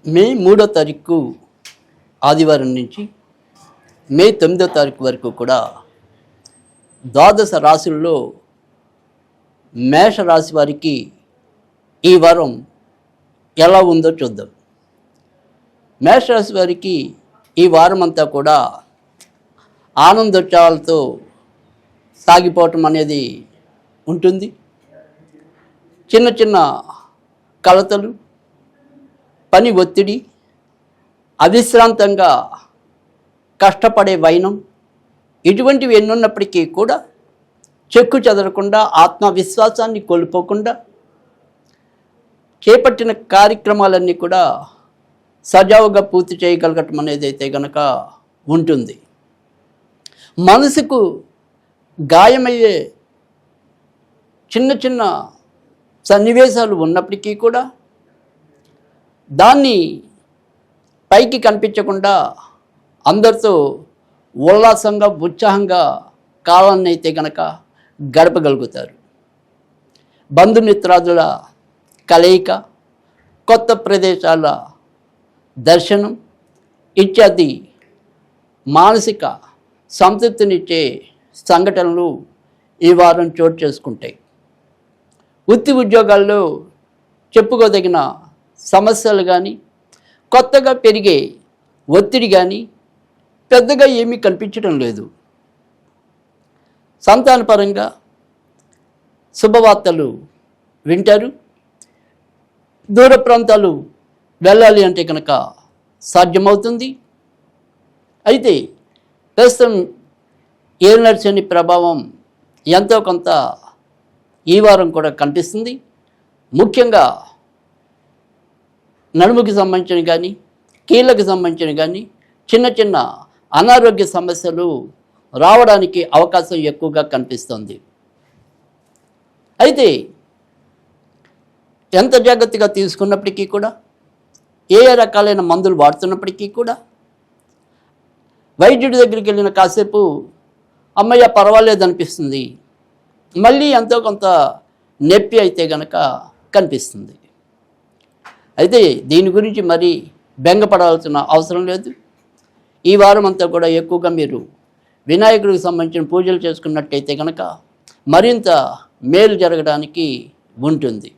మే 3వ తారీఖు ఆదివారం నుంచి మే 9వ తారీఖు వరకు కూడా ద్వాదశ రాశుల్లో మేషరాశి వారికి ఈ వారం ఎలా ఉందో చూద్దాం. మేషరాశి వారికి ఈ వారం అంతా కూడా ఆనందోత్సవాలతో సాగిపోవటం అనేది ఉంటుంది. చిన్న చిన్న కలతలు, పని ఒత్తిడి, అవిశ్రాంతంగా కష్టపడే వైనం, ఇటువంటివి ఎన్నున్నప్పటికీ కూడా చెక్కు చెదరకుండా, ఆత్మవిశ్వాసాన్ని కోల్పోకుండా చేపట్టిన కార్యక్రమాలన్నీ కూడా సజావుగా పూర్తి చేయగలగటం అనేది అయితే కనుక ఉంటుంది. మనసుకు గాయమయ్యే చిన్న చిన్న సన్నివేశాలు ఉన్నప్పటికీ కూడా దాన్ని పైకి కనిపించకుండా అందరితో ఉల్లాసంగా, ఉత్సాహంగా కాలాన్ని అయితే కనుక గడపగలుగుతారు. బంధుమిత్రాదుల కలయిక, కొత్త ప్రదేశాల దర్శనం ఇత్యాది మానసిక సంతృప్తినిచ్చే సంఘటనలు ఈ వారం చోటు చేసుకుంటాయి. వృత్తి ఉద్యోగాల్లో చెప్పుకోదగిన సమస్యలు కానీ, కొత్తగా పెరిగే ఒత్తిడి కానీ పెద్దగా ఏమీ కనిపించడం లేదు. సంతానపరంగా శుభవార్తలు వింటారు. దూర ప్రాంతాలు వెళ్ళాలి అంటే కనుక సాధ్యమవుతుంది. అయితే ప్రస్తుతం ఏలినాటి శని ప్రభావం ఎంతో కొంత ఈ వారం కూడా కనిపిస్తుంది. ముఖ్యంగా నడుముకి సంబంధించిన కానీ, కీళ్ళకి సంబంధించిన కానీ చిన్న చిన్న అనారోగ్య సమస్యలు రావడానికి అవకాశం ఎక్కువగా కనిపిస్తుంది. అయితే ఎంత జాగ్రత్తగా తీసుకున్నప్పటికీ కూడా, ఏ రకాలైన మందులు వాడుతున్నప్పటికీ కూడా వైద్యుడి దగ్గరికి వెళ్ళిన కాసేపు అమ్మయ్య పర్వాలేదు అనిపిస్తుంది, మళ్ళీ ఎంతో కొంత నొప్పి అయితే గనక కనిపిస్తుంది. అయితే దీని గురించి మరి బెంగపడాల్సిన అవసరం లేదు. ఈ వారం అంతా కూడా ఎక్కువగా మీరు వినాయకుడికి సంబంధించిన పూజలు చేసుకున్నట్టయితే కనుక మరింత మేలు జరగడానికి ఉంటుంది.